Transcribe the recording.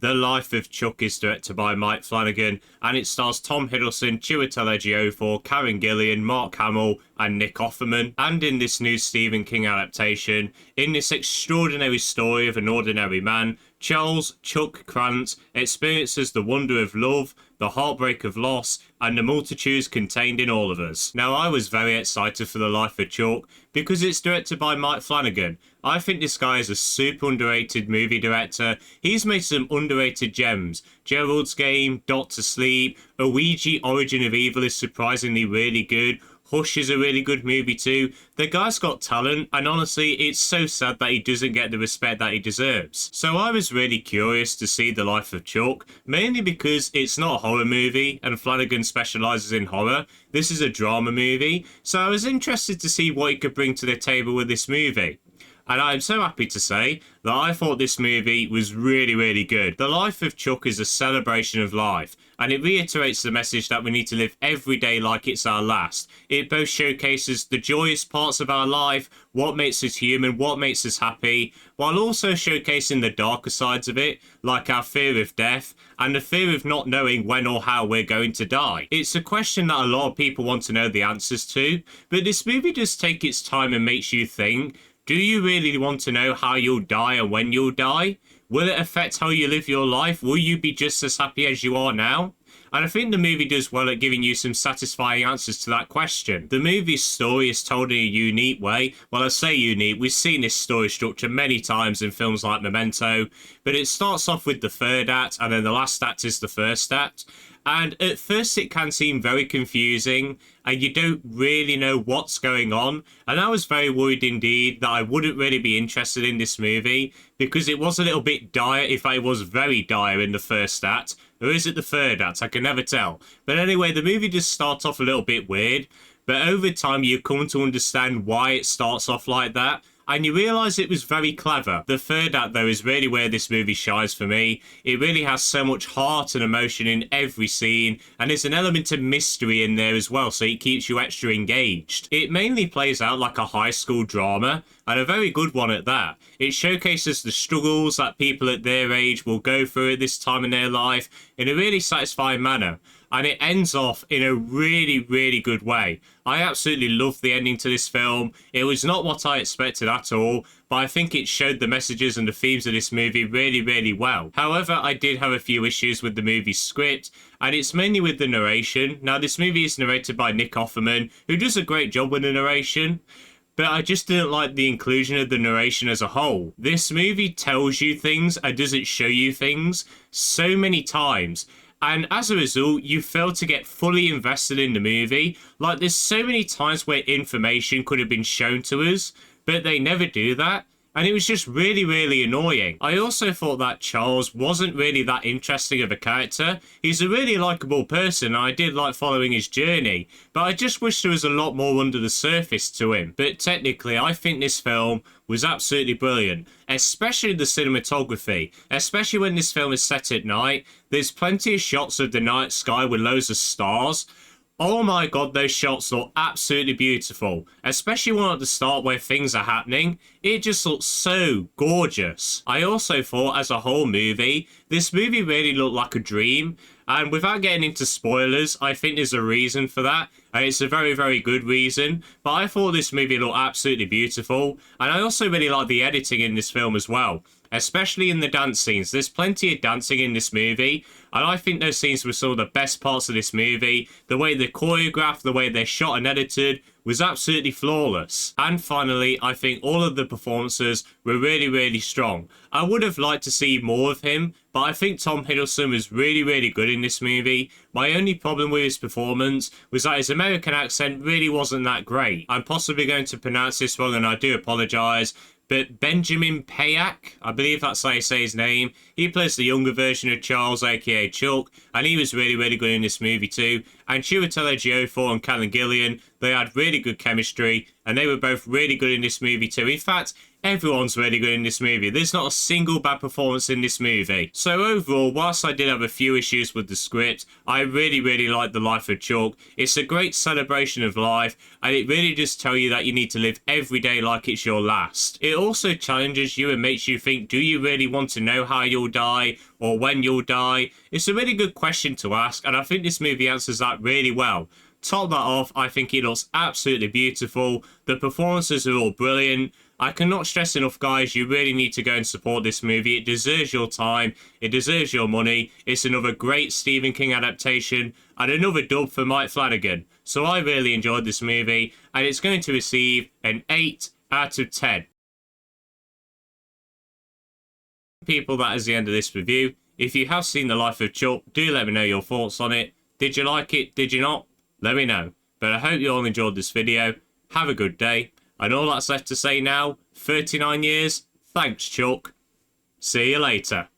The Life of Chuck is directed by Mike Flanagan, and it stars Tom Hiddleston, Chiwetel Ejiofor, Gillan, Mark Hamill, and Nick Offerman. And in this new Stephen King adaptation, in this extraordinary story of an ordinary man, Charles Chuck Krantz experiences the wonder of love, the heartbreak of loss, and the multitudes contained in all of us. Now, I was very excited for The Life of Chuck because it's directed by Mike Flanagan. I think this guy is a super underrated movie director. He's made some underrated gems. Gerald's Game, Doctor Sleep, Ouija Origin of Evil is surprisingly really good. Hush is a really good movie too. The guy's got talent, and honestly, it's so sad that he doesn't get the respect that he deserves. So I was really curious to see The Life of Chuck, mainly because it's not a horror movie, and Flanagan specialises in horror. This is a drama movie, so I was interested to see what he could bring to the table with this movie. And I'm so happy to say that I thought this movie was really, really good. The Life of Chuck is a celebration of life, and it reiterates the message that we need to live every day like it's our last. It both showcases the joyous parts of our life, what makes us human, what makes us happy, while also showcasing the darker sides of it, like our fear of death, and the fear of not knowing when or how we're going to die. It's a question that a lot of people want to know the answers to, but this movie does take its time and makes you think, do you really want to know how you'll die and when you'll die? Will it affect how you live your life? Will you be just as happy as you are now? And I think the movie does well at giving you some satisfying answers to that question. The movie's story is told in a unique way. Well, I say unique, we've seen this story structure many times in films like Memento, but it starts off with the third act, and then the last act is the first act. And at first it can seem very confusing and you don't really know what's going on. And I was very worried indeed that I wouldn't really be interested in this movie because it was a little bit dire, if I was very dire in the first act. Or is it the third act? I can never tell. But anyway, the movie does start off a little bit weird. But over time you come to understand why it starts off like that. And you realise it was very clever. The third act, though, is really where this movie shines for me. It really has so much heart and emotion in every scene, and there's an element of mystery in there as well, so it keeps you extra engaged. It mainly plays out like a high school drama, and a very good one at that. It showcases the struggles that people at their age will go through at this time in their life in a really satisfying manner. And it ends off in a really, really good way. I absolutely loved the ending to this film. It was not what I expected at all, but I think it showed the messages and the themes of this movie really, really well. However, I did have a few issues with the movie's script, and it's mainly with the narration. Now, this movie is narrated by Nick Offerman, who does a great job with the narration, but I just didn't like the inclusion of the narration as a whole. This movie tells you things and doesn't show you things so many times. And as a result, you fail to get fully invested in the movie. Like, there's so many times where information could have been shown to us, but they never do that. And it was just really, really annoying. I also thought that Charles wasn't really that interesting of a character. He's a really likeable person, and I did like following his journey. But I just wish there was a lot more under the surface to him. But technically, I think this film was absolutely brilliant. Especially the cinematography. Especially when this film is set at night. There's plenty of shots of the night sky with loads of stars. Oh my god, those shots look absolutely beautiful. Especially one at the start where things are happening. It just looks so gorgeous. I also thought, as a whole movie, this movie really looked like a dream. And without getting into spoilers, I think there's a reason for that. And it's a very, very good reason. But I thought this movie looked absolutely beautiful. And I also really like the editing in this film as well. Especially in the dance scenes. There's plenty of dancing in this movie. And I think those scenes were some of the best parts of this movie. The way they're choreographed, the way they're shot and edited was absolutely flawless. And finally, I think all of the performances were really, really strong. I would have liked to see more of him, but I think Tom Hiddleston was really, really good in this movie. My only problem with his performance was that his American accent really wasn't that great. I'm possibly going to pronounce this wrong and I do apologise, but Benjamin Pajak, I believe that's how you say his name, he plays the younger version of Charles, aka Chuck, and he was really, really good in this movie too. And Chiwetel Ejiofor and Gillan, they had really good chemistry, and they were both really good in this movie too. In fact, Everyone's really good in this movie. There's not a single bad performance in this movie. So overall, whilst I did have a few issues with the script, I really like The Life of Chuck. It's a great celebration of life, and it really does tell you that you need to live every day like it's your last. It also challenges you and makes you think, do you really want to know how you'll die or when you'll die? It's a really good question to ask, and I think this movie answers that really well. Top that off, I think it looks absolutely beautiful. The performances are all brilliant. I cannot stress enough, guys, you really need to go and support this movie. It deserves your time. It deserves your money. It's another great Stephen King adaptation and another dub for Mike Flanagan. So I really enjoyed this movie, and it's going to receive an 8 out of 10. People, that is the end of this review. If you have seen The Life of Chuck, do let me know your thoughts on it. Did you like it? Did you not? Let me know. But I hope you all enjoyed this video. Have a good day. And all that's left to say now, 39 years, thanks Chuck. See you later.